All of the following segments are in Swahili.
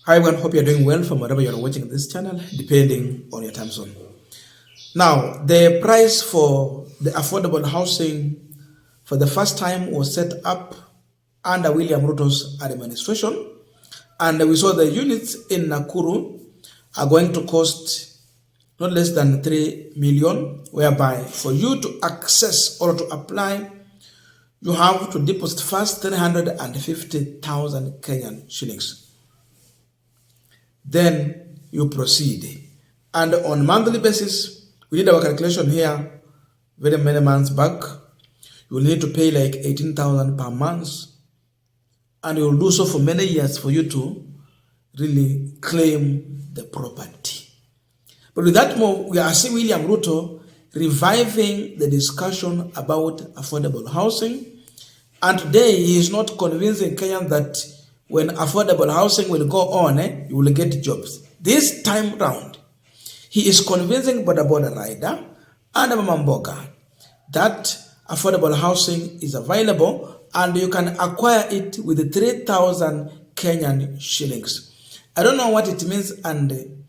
Hi everyone, hope you're doing well from wherever you're watching this channel, depending on your time zone. Now, the price for the affordable housing for the first time was set up under William Ruto's administration, and we saw the units in Nakuru are going to cost not less than 3 million, whereby for you to access or to apply, you have to deposit first 350,000 Kenyan shillings. Then you proceed. And on monthly basis, we did our calculation here very many months back. You will need to pay like 18,000 per month. And you will do so for many years for you to really claim the property. But with that move, we are seeing William Ruto reviving the discussion about affordable housing. And today he is not convincing Kenyans that when affordable housing will go on, you will get jobs. This time round, he is convincing boda rider and mama mboga that affordable housing is available and you can acquire it with 3,000 Kenyan shillings. I don't know what it means and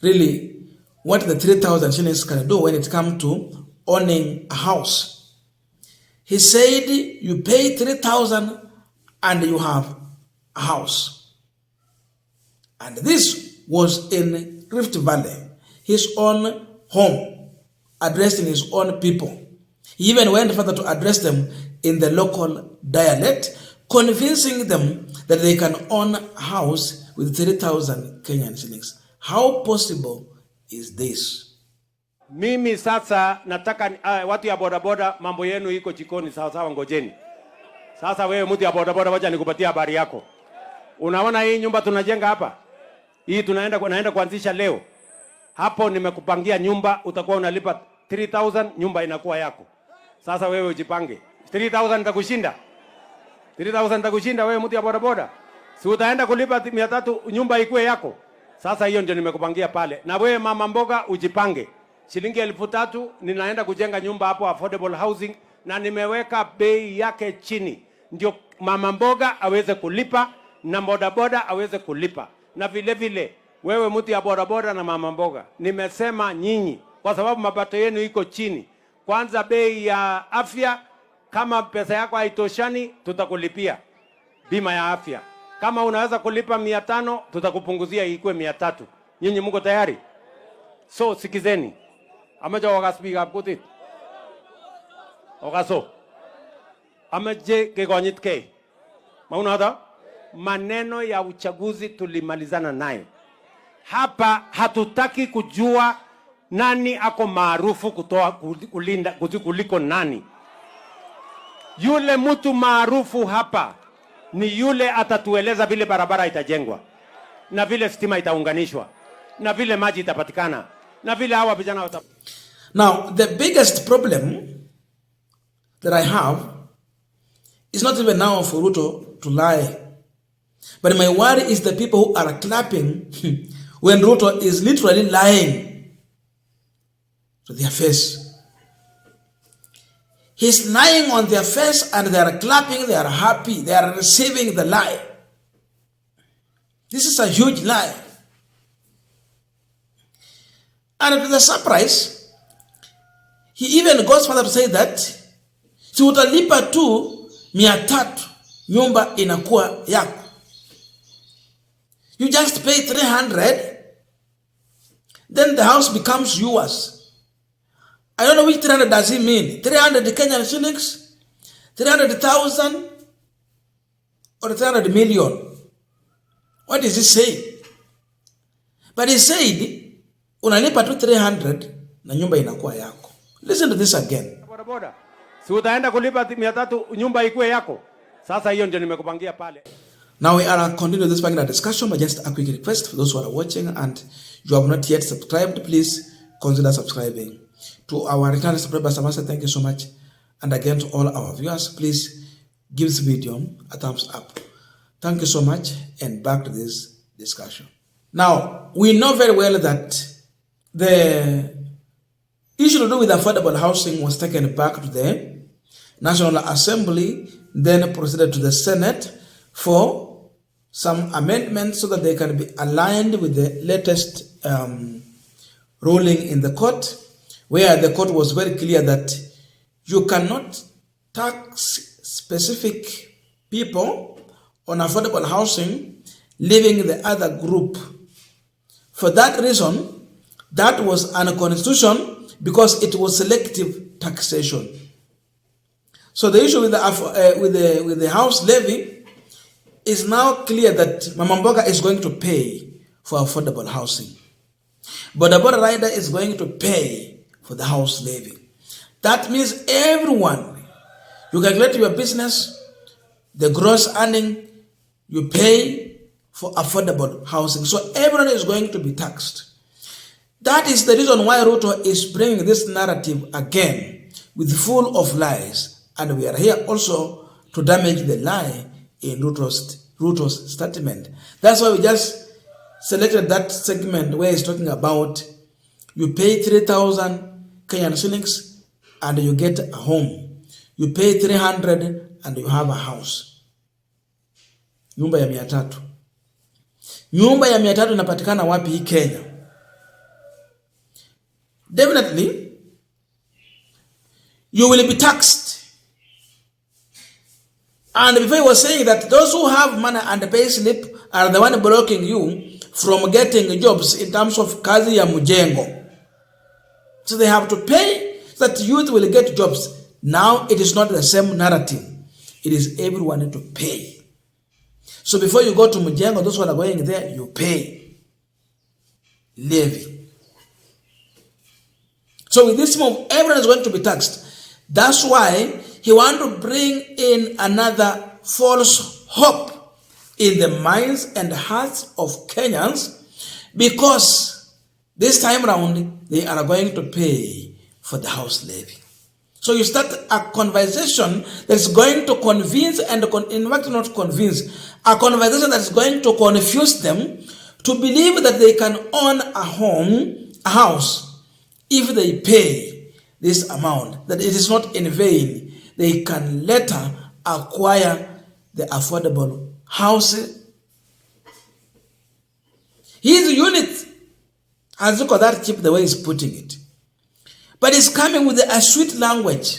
really what the 3,000 shillings can do when it comes to owning a house. He said you pay 3,000 and you have a house. And this was in Rift Valley, his own home, addressing his own people. He even went further to address them in the local dialect, convincing them that they can own a house with 3,000 Kenyan shillings. How possible is this? Mimi sasa nataka watu ya bodaboda, mambo yenu iko jikoni sawa sawa, ngojeni. Sasa wewe mtu ya bodaboda, wacha nikupatia habari yako. Unaona hii nyumba tunajenga hapa? Hii naenda kuanzisha leo. Hapo nimekupangia nyumba, utakuwa unalipa 3,000, nyumba inakuwa yako. Sasa wewe ujipange. 3,000 nitakushinda. 3,000 nitakushinda wewe mtu ya bodaboda. Si utaenda kulipa 300 nyumba ikuwe yako. Sasa hiyo ndio nimekupangia pale. Na wewe mama mboga ujipange. Shilingi 3,000 ninaenda kujenga nyumba hapo affordable housing na nimeweka bei yake chini. Ndio mama mboga aweze kulipa na bodaboda aweze kulipa. Na vile vile wewe mtu ya bodaboda na mama mboga, nimesema nyinyi kwa sababu mapato yenu iko chini. Kwanza bei ya afya, kama pesa yako haitoshani tutakulipia bima ya afya. Kama unaweza kulipa 500 tutakupunguzia ikuwe 300. Nyinyi mko tayari? So sikizeni. Amaja wakaspeak up kutit. Okaso. Amaje kegonyitke. Mauna hata? Maneno ya uchaguzi tulimalizana nayo. Hapa hatutaki kujua nani ako maarufu kuliko nani. Yule mtu maarufu hapa ni yule atatueleza vile barabara itajengwa, na vile stima itaunganishwa, na vile maji itapatikana, na vile hawa vijana Now, the biggest problem that I have is not even now for Ruto to lie. But my worry is the people who are clapping when Ruto is literally lying to their face. He's lying on their face and they are clapping, they are happy, they are receiving the lie. This is a huge lie. And to the surprise, he even goes further to say that si utalipa tu 300 nyumba inakuwa yako. You just pay 300, then the house becomes yours. I don't know which 300 does he mean. 300 Kenyan shillings, 300,000, or 300 million. What does he say? But he said, unalipa tu 300 na nyumba inakuwa yako. Listen to this again. Si utaenda kulipa 300 nyumba ikuwe yako. Sasa hiyo ndio nimekupangia pale. Now we are continuing this particular discussion, but just a quick request for those who are watching and you have not yet subscribed, please consider subscribing. To our returning subscribers, thank you so much. And again to all our viewers, please give this video a thumbs up. Thank you so much, and back to this discussion. Now, we know very well that the issue to do with affordable housing was taken back to the National Assembly, then proceeded to the Senate for some amendments so that they can be aligned with the latest ruling in the court, where the court was very clear that you cannot tax specific people on affordable housing, leaving the other group. For that reason, that was unconstitutional because it was selective taxation. So the issue with the house levy is now clear that Mama Mboga is going to pay for affordable housing. But the border rider is going to pay for the house levy. That means everyone, you calculate your business, the gross earning, you pay for affordable housing. So everyone is going to be taxed. That is the reason why Ruto is bringing this narrative again with full of lies. And we are here also to damage the lie in Ruto's statement. That's why we just selected that segment where he's talking about you pay 3,000 Kenyan shillings and you get a home. You pay 300 and you have a house. Nyumba ya 300. Nyumba ya 300 inapatikana wapi hii Kenya? Definitely, you will be taxed. And before he was saying that those who have money and pay slip are the one blocking you from getting jobs in terms of kazi ya mujengo. So they have to pay so that youth will get jobs. Now it is not the same narrative. It is everyone to pay. So before you go to mujengo, those who are going there, you pay levy. So with this move, everyone is going to be taxed. That's why he wants to bring in another false hope in the minds and hearts of Kenyans, because this time around, they are going to pay for the house levy. So you start a conversation that's going to convince and, in fact, not convince, a conversation that's going to confuse them to believe that they can own a home, a house, if they pay this amount, that it is not in vain. They can later acquire the affordable house. His unit has looked that cheap the way he's putting it. But it's coming with a sweet language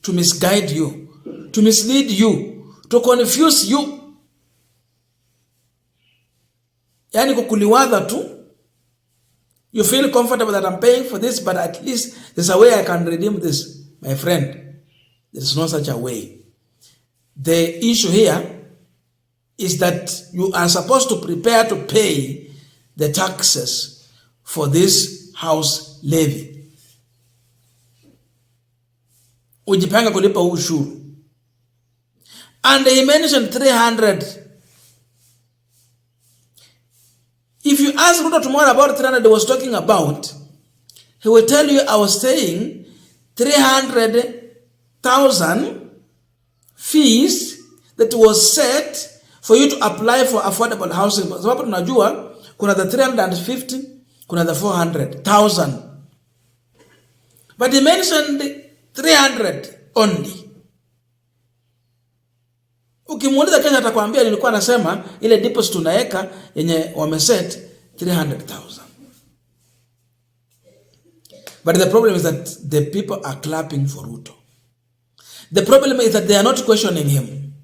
to misguide you, to mislead you, to confuse you. Yani kukuliwaza tu. You feel comfortable that I'm paying for this, but at least there's a way I can redeem this. My friend, there's no such a way. The issue here is that you are supposed to prepare to pay the taxes for this house levy. Ujipanga kulipa ushuru. And he mentioned 300. If you ask Ruto tomorrow about 300 he was talking about, he will tell you I was saying 300,000 fees that was set for you to apply for affordable housing. Sababu tunajua kuna the 350, kuna the 400,000. But he mentioned 300 only. Ukimuuliza Kenya atakwambia nilikuwa nasema ile deposit tunaweka yenye wameset 300,000. But the problem is that the people are clapping for Ruto. The problem is that they are not questioning him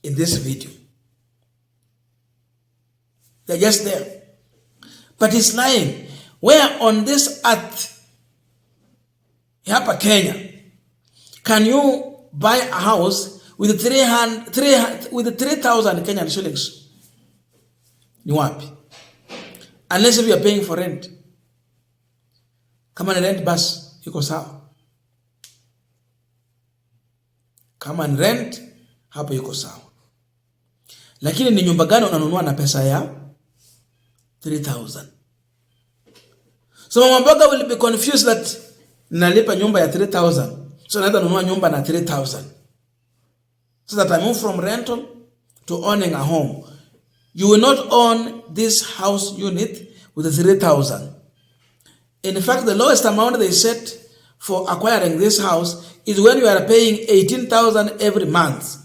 in this video. They're just there. But he's lying. Where on this earth, hapa Kenya, can you buy a house with 3,000 Kenyan shillings? Ni wapi? Unless if you are paying for rent. Kama ni rent bus, iko sawa. Kama ni rent, hapo iko sawa. Lakini ni nyumba gani unanunua na pesa ya 3,000? So Mama Mboga will be confused that nalipa nyumba ya 3,000. So naenda nunua nyumba na 3,000. So that I move from rental to owning a home. You will not own this house unit with 3,000. In fact, the lowest amount they set for acquiring this house is when you are paying 18,000 every month.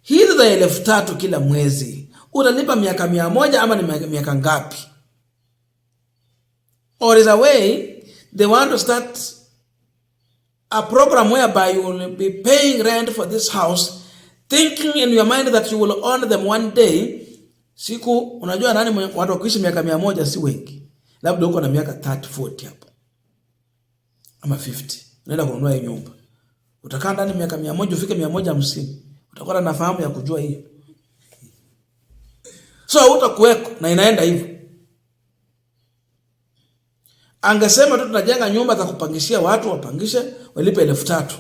hizi za 3,000 kila mwezi utalipa miaka 100 ama ni miaka ngapi? Or is a way they want to start a program whereby you will be paying rent for this house, thinking in your mind that you will own them one day. Siku unajua nani watu wakiishi miaka 100 si wengi. Labda uko na miaka 30, 40 hapo. Ama 50. Unaenda kununua hii nyumba. Utakaa ndani miaka 100 ufike 150. Utakuwa na fahamu ya kujua hiyo. So utakuweko na inaenda hivyo. Angesema tu tunajenga nyumba za kupangishia watu wapangishe walipe 3,000.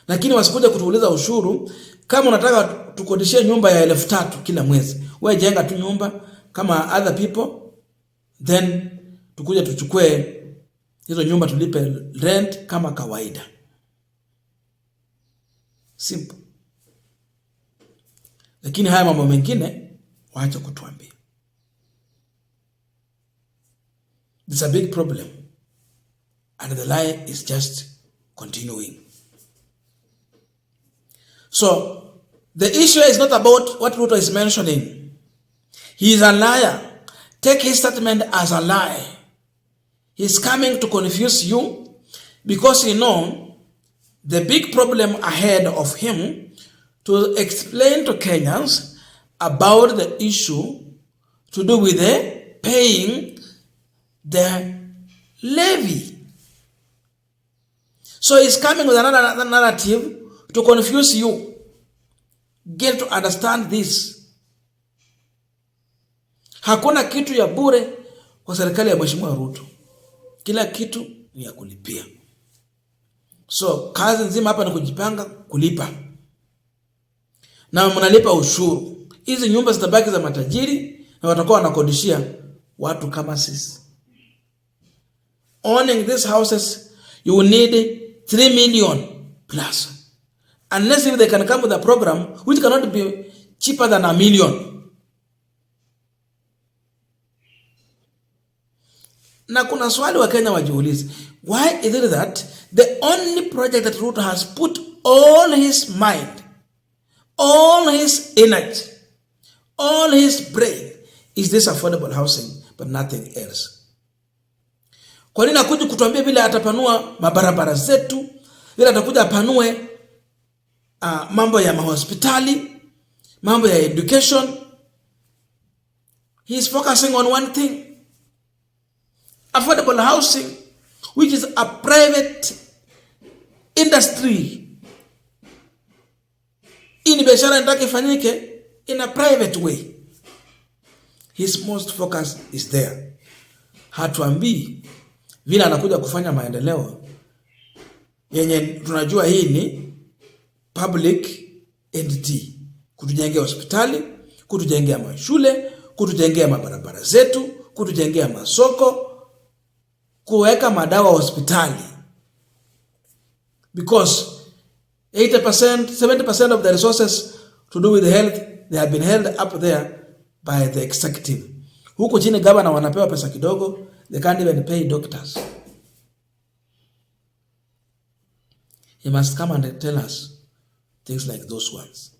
Lakini wasikuje kutuuliza ushuru kama unataka tukodishie nyumba ya 3,000 kila mwezi. Wewe jenga tu nyumba kama other people, then tukuje tuchukue hizo nyumba tulipe rent kama kawaida. Simple. Lakini haya mambo mengine waache kutuambia. It's a big problem. And the lie is just continuing. So, the issue is not about what Ruto is mentioning. He is a liar. Take his statement as a lie. He's coming to confuse you because he knows the big problem ahead of him to explain to Kenyans about the issue to do with the paying the levy. So he's coming with another narrative to confuse you. Get to understand this. Hakuna kitu ya bure kwa serikali ya Mheshimiwa Ruto. Kila kitu ni ya kulipia. So kazi nzima hapa ni kujipanga kulipa. Na mnalipa ushuru. Hizi nyumba zitabaki za matajiri na watakuwa wanakodishia watu kama sisi. Owning these houses, you will need 3 million plus. Unless if they can come with a program which cannot be cheaper than 1 million. Na kuna swali wa Kenya wajiulize, why is it that the only project that Ruto has put all his mind, all his energy, all his brain is this affordable housing, but nothing else? Kwa nini akuja kutuambia vile atapanua mabarabara zetu, vile atakuja apanue mambo ya mahospitali, mambo ya education? He is focusing on one thing. Affordable housing, which is a private industry. Ini biashara inataka ifanyike in a private way. His most focus is there. Hatuambii vile anakuja kufanya maendeleo yenye tunajua hii ni public entity. Kutujengea hospitali, kutujengea mashule, kutujengea mabarabara zetu, kutujengea masoko, kuweka madawa hospitali. Because 80%, 70% of the resources to do with health, they have been held up there by the executive. Huko chini governor wanapewa pesa kidogo, they can't even pay doctors. He must come and tell us things like those ones.